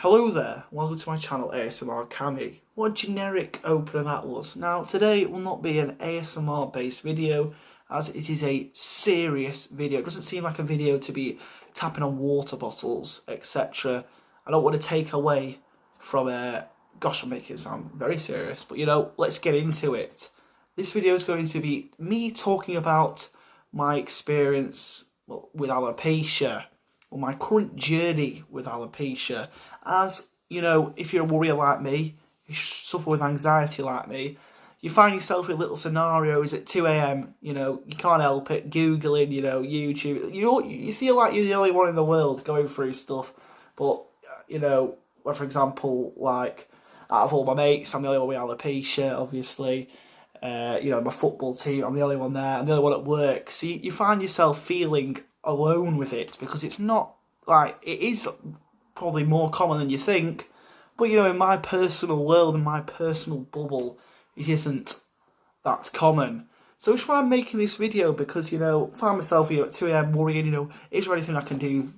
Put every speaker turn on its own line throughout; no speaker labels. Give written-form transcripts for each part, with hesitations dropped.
Hello there, welcome to my channel ASMR Cami. What a generic opener that was. Now today will not be an ASMR based video as it is a serious video. It doesn't seem like a video to be tapping on water bottles, etc. I don't want to take away from gosh, I'm making it sound very serious, but let's get into it. This video is going to be me talking about my experience with alopecia, or my current journey with alopecia. As if you're a worrier like me, you suffer with anxiety like me, you find yourself in little scenarios at 2 a.m. You can't help it, Googling, YouTube. You feel like you're the only one in the world going through stuff. But for example, like out of all my mates, I'm the only one with alopecia, obviously. My football team, I'm the only one there. I'm the only one at work. So you find yourself feeling alone with it, because it's not like, it is probably more common than you think, but in my personal world, in my personal bubble, it isn't that common. So which why I'm making this video, because find myself at 2 a.m. worrying, is there anything I can do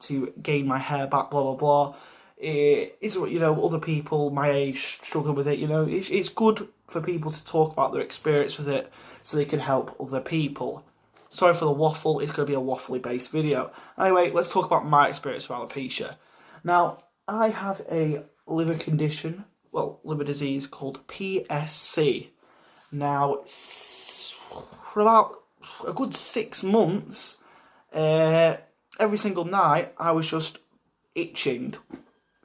to gain my hair back, blah blah blah. Is other people my age struggle with it? It's good for people to talk about their experience with it so they can help other people. Sorry for the waffle, it's going to be a waffly based video. Anyway, let's talk about my experience with alopecia. Now, I have a liver condition, liver disease called PSC. Now, for about a good 6 months, every single night I was just itching,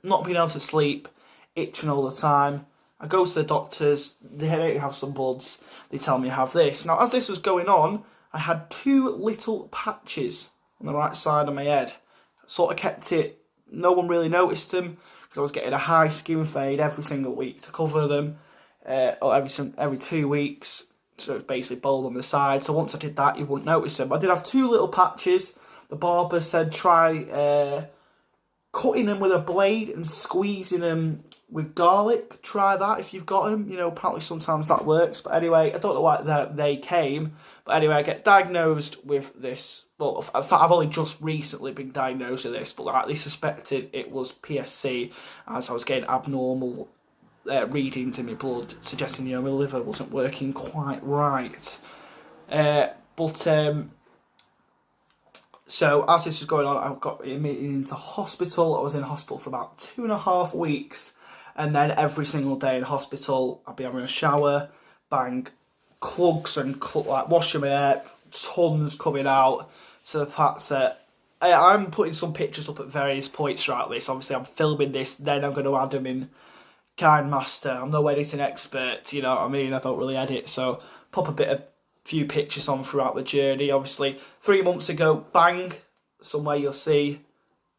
not being able to sleep, itching all the time. I go to the doctors, they have some bloods, they tell me I have this. Now, as this was going on, I had 2 little patches on the right side of my head. Sort of kept it, no one really noticed them, because I was getting a high skin fade every single week to cover them, or every 2 weeks. So it's basically bald on the side. So once I did that, you wouldn't notice them. I did have 2 little patches. The barber said try cutting them with a blade and squeezing them with garlic. Try that if you've got them. Apparently sometimes that works. But anyway, I don't know why they came. But anyway, I get diagnosed with this. Well, in fact, I've only just recently been diagnosed with this, but they suspected it was PSC, as I was getting abnormal readings in my blood, suggesting my liver wasn't working quite right. So as this was going on, I got admitted into hospital. I was in hospital for about 2.5 weeks. And then every single day in hospital, I'd be having a shower, bang, clugs and like washing my hair, tons coming out. So the fact that I'm putting some pictures up at various points throughout this. Obviously, I'm filming this, then I'm going to add them in KineMaster. I'm no editing expert, you know what I mean? I don't really edit, so pop a few pictures on throughout the journey. Obviously, 3 months ago, bang, somewhere you'll see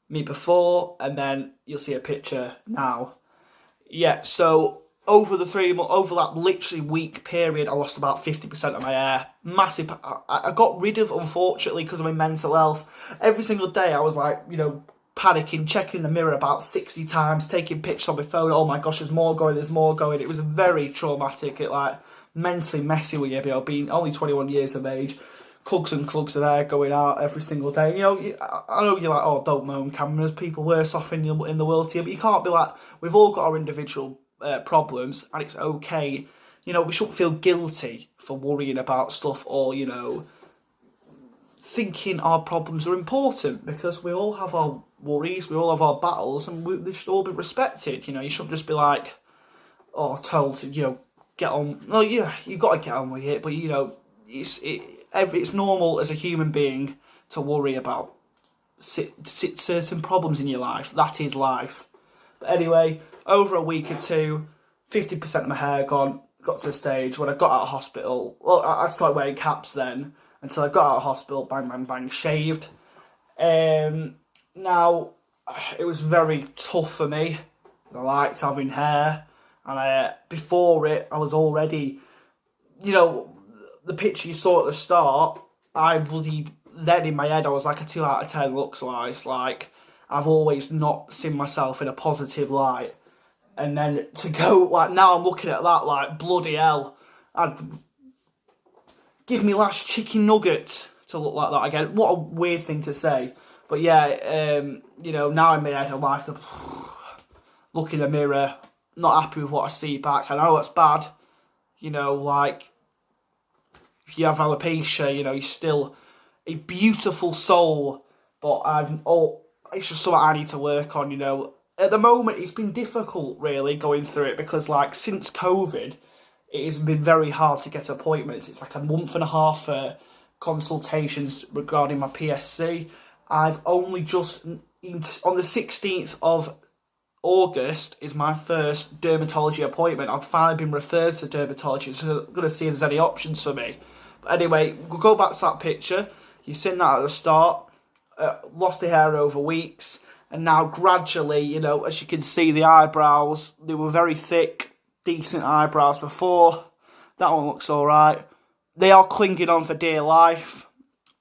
me before, and then you'll see a picture now. Yeah, so over the 3 months, over that literally week period, I lost about 50% of my hair. Massive. I got rid of, unfortunately, because of my mental health. Every single day I was like, panicking, checking the mirror about 60 times, taking pictures on my phone. Oh my gosh, there's more going. It was very traumatic. It mentally messy with you, being only 21 years of age. Clugs and clugs of hair going out every single day. I know you're like, oh, don't moan, Cameron. There's people worse off in the world here, but you can't be like, we've all got our individual problems, and it's okay. We shouldn't feel guilty for worrying about stuff, or thinking our problems are important, because we all have our worries, we all have our battles, and they should all be respected. You shouldn't just be like, oh, told to get on. No, yeah, you've got to get on with it, but it's normal as a human being to worry about certain problems in your life. That is life. But anyway, over a week or two, 50% of my hair gone. Got to the stage when I got out of hospital. Well, I started wearing caps then until I got out of hospital. Bang, bang, bang, shaved. Now, it was very tough for me. I liked having hair, and before it, I was already, the picture you saw at the start, then in my head I was like a 2 out of 10 looks wise. Like, I've always not seen myself in a positive light, and then to go now I'm looking at that like, bloody hell, I'd give me last chicken nugget to look like that again. What a weird thing to say, but yeah, now in my head I'm like, look in the mirror, not happy with what I see back. I know that's bad, you know, like, if you have alopecia, you know, you're still a beautiful soul, but it's just something I need to work on, you know. At the moment, it's been difficult, really, going through it, because, like, since COVID, it has been very hard to get appointments. It's like a month and a half for consultations regarding my PSC. I've only just, on the 16th of August is my first dermatology appointment. I've finally been referred to dermatology, so I'm going to see if there's any options for me. But anyway, we'll go back to that picture. You've seen that at the start. Lost the hair over weeks, and now gradually, you know, as you can see, the eyebrows, they were very thick, decent eyebrows before. That one looks alright. They are clinging on for dear life.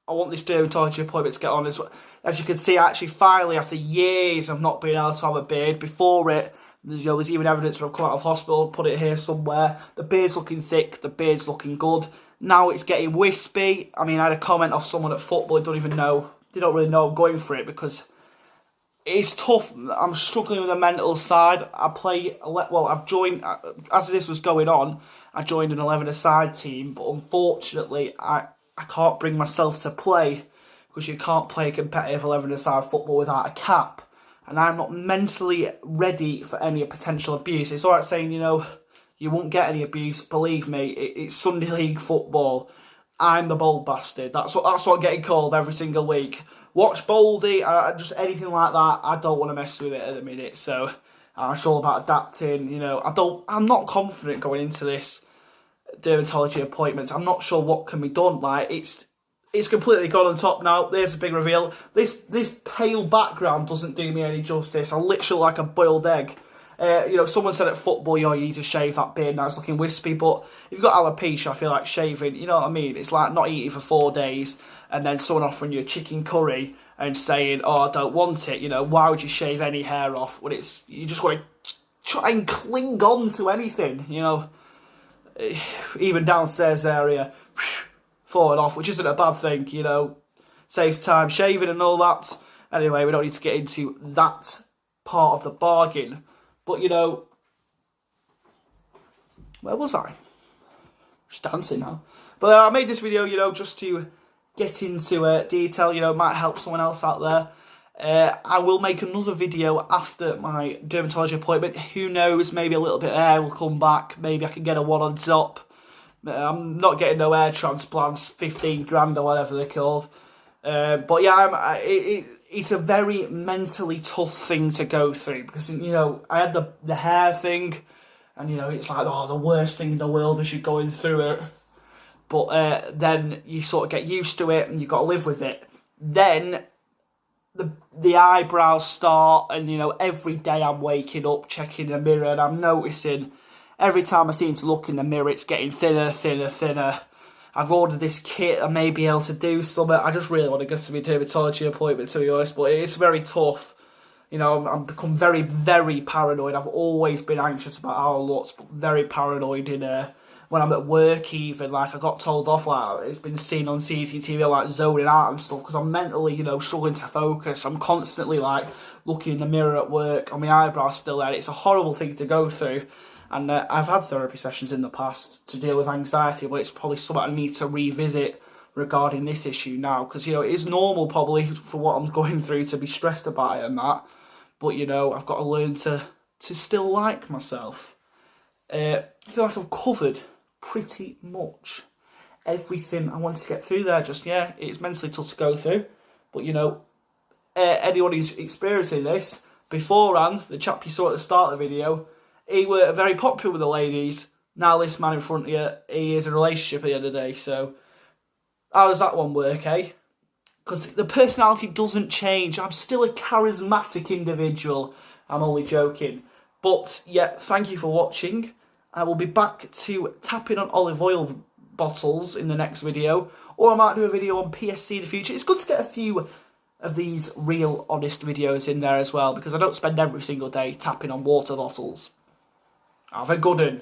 I want this dermatology appointment to get on as well. As you can see, actually, finally, after years of not being able to have a beard, before it, you know, there's even evidence when I've come out of hospital, put it here somewhere. The beard's looking thick, the beard's looking good. Now it's getting wispy. I mean, I had a comment off someone at football who don't even know, they don't really know I'm going for it, because it's tough. I'm struggling with the mental side. I've joined, as this was going on, I joined an 11-a-side team, but unfortunately, I can't bring myself to play, because you can't play competitive 11-a-side football without a cap. And I'm not mentally ready for any potential abuse. It's alright saying, you know, you won't get any abuse. Believe me, it's Sunday League football. I'm the bold bastard. That's what I'm getting called every single week. Watch Boldy, just anything like that. I don't want to mess with it at the minute. So I'm sure about adapting. You know, I'm not confident going into this dermatology appointments. I'm not sure what can be done. Like, it's completely gone on top now. There's a big reveal. This pale background doesn't do me any justice. I literally like a boiled egg. You know, someone said at football, you need to shave that beard now, it's looking wispy, but if you've got alopecia, I feel like shaving, you know what I mean? It's like not eating for 4 days, and then someone offering you a chicken curry and saying, oh, I don't want it, you know, why would you shave any hair off when you just want to try and cling on to anything, you know? Even downstairs area, falling off, which isn't a bad thing, you know, saves time shaving and all that. Anyway, we don't need to get into that part of the bargain. But, you know, where was I? Just dancing now. But I made this video, you know, just to get into detail, you know, it might help someone else out there. I will make another video after my dermatology appointment. Who knows, maybe a little bit of hair will come back. Maybe I can get a one on top. I'm not getting no hair transplants, 15 grand or whatever they're called. But yeah, it's a very mentally tough thing to go through, because, you know, I had the hair thing, and, you know, it's like, oh, the worst thing in the world as you're going through it. But then you sort of get used to it, and you've got to live with it. Then the eyebrows start, and, you know, every day I'm waking up, checking the mirror, and I'm noticing every time I seem to look in the mirror, it's getting thinner, thinner, thinner. I've ordered this kit, I may be able to do something. I just really want to get to my dermatology appointment, to be honest, but it's very tough. You know, I've become very, very paranoid. I've always been anxious about how I look, but very paranoid when I'm at work even. Like, I got told off, like, it's been seen on CCTV, like, zoning out and stuff, because I'm mentally, you know, struggling to focus. I'm constantly, like, looking in the mirror at work, and my eyebrows still there. It's a horrible thing to go through. And I've had therapy sessions in the past to deal with anxiety, but it's probably something I need to revisit regarding this issue now. Because, you know, it is normal probably for what I'm going through to be stressed about it and that. But, you know, I've got to learn to still like myself. I feel like I've covered pretty much everything I want to get through there. Just, yeah, it's mentally tough to go through. But, you know, anyone who's experiencing this, beforehand, the chap you saw at the start of the video, he were very popular with the ladies. Now this man in front of you, he is in a relationship at the end of the day. So how does that one work, eh? Because the personality doesn't change. I'm still a charismatic individual. I'm only joking. But yeah, thank you for watching. I will be back to tapping on olive oil bottles in the next video. Or I might do a video on PSC in the future. It's good to get a few of these real, honest videos in there as well, because I don't spend every single day tapping on water bottles. Have a good one.